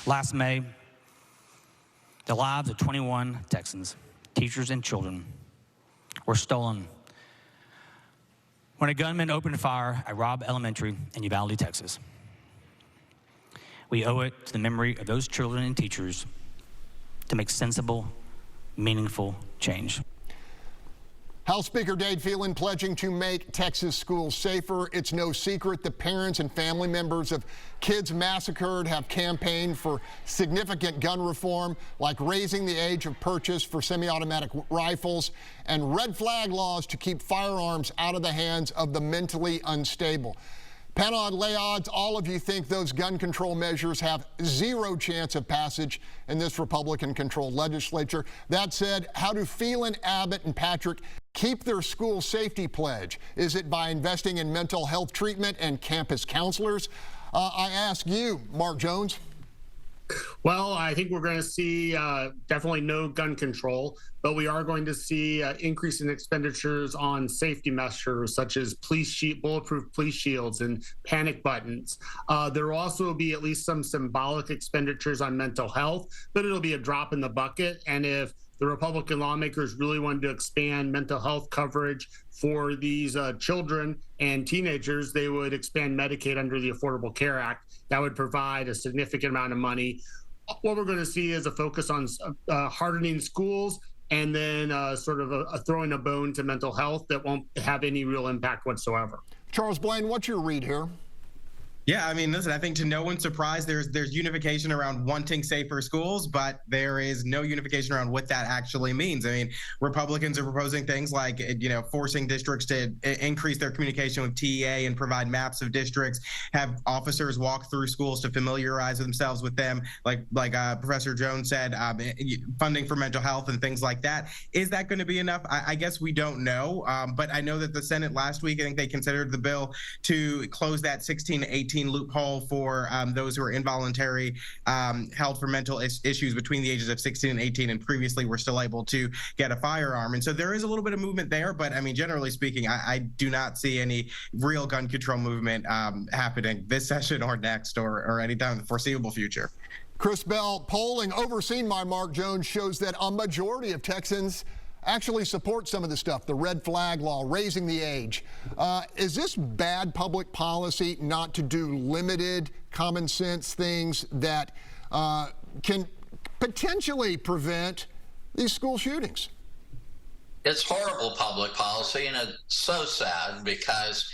Last May, the lives of 21 Texans, teachers and children, were stolen when a gunman opened fire at Robb Elementary in Uvalde, Texas. We owe it to the memory of those children and teachers to make sensible, meaningful change. House Speaker Dade Phelan pledging to make Texas schools safer. It's no secret the parents and family members of kids massacred have campaigned for significant gun reform, like raising the age of purchase for semi-automatic rifles and red flag laws to keep firearms out of the hands of the mentally unstable. Panel, I'd lay odds all of you think those gun control measures have zero chance of passage in this Republican-controlled legislature. That said, how do Phelan, Abbott, and Patrick keep their school safety pledge? Is it by investing in mental health treatment and campus counselors? I ask you, Mark Jones. Well, I think we're going to see definitely no gun control, but we are going to see increase in expenditures on safety measures such as bulletproof police shields and panic buttons. There will also be at least some symbolic expenditures on mental health, but it'll be a drop in the bucket. And if the Republican lawmakers really wanted to expand mental health coverage for these children and teenagers, they would expand Medicaid under the Affordable Care Act. That would provide a significant amount of money. What we're going to see is a focus on hardening schools and then sort of throwing a bone to mental health that won't have any real impact whatsoever. Charles Blaine, what's your read here? Yeah, I mean, listen, I think to no one's surprise, there's unification around wanting safer schools, but there is no unification around what that actually means. I mean, Republicans are proposing things like, forcing districts to increase their communication with TEA and provide maps of districts, have officers walk through schools to familiarize themselves with them, like Professor Jones said, funding for mental health and things like that. Is that going to be enough? I guess we don't know, but I know that the Senate last week, I think they considered the bill to close that 16 to 18 loophole for those who are involuntary held for mental issues between the ages of 16 and 18, and previously were still able to get a firearm. And so there is a little bit of movement there, but I mean, generally speaking, I do not see any real gun control movement happening this session or next or anytime in the foreseeable future. Chris Bell, polling overseen by Mark Jones shows that a majority of Texans actually support some of the stuff, the red flag law, raising the age. Is this bad public policy not to do limited common sense things that can potentially prevent these school shootings? It's horrible public policy, and it's so sad because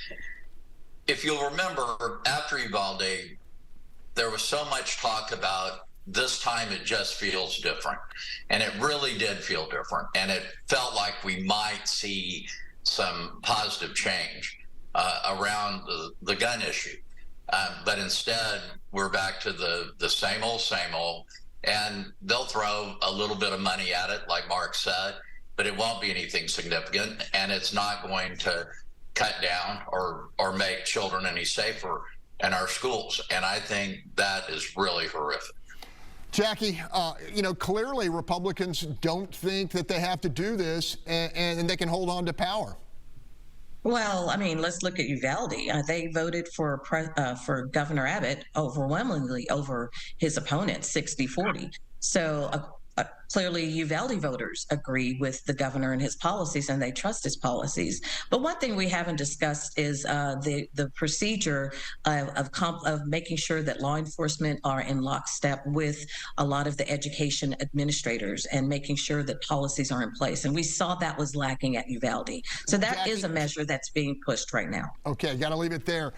if you'll remember, after Uvalde, there was so much talk about this time it just feels different. And it really did feel different. And it felt like we might see some positive change around the gun issue. But instead, we're back to the same old, and they'll throw a little bit of money at it, like Mark said, but it won't be anything significant. And it's not going to cut down or make children any safer in our schools. And I think that is really horrific. Jackie, clearly Republicans don't think that they have to do this and they can hold on to power. Well, I mean, let's look at Uvalde. They voted for Governor Abbott overwhelmingly over his opponent, 60-40. So clearly Uvalde voters agree with the governor and his policies, and they trust his policies. But one thing we haven't discussed is the procedure of making sure that law enforcement are in lockstep with a lot of the education administrators and making sure that policies are in place. And we saw that was lacking at Uvalde. So that is a measure that's being pushed right now. Okay, got to leave it there.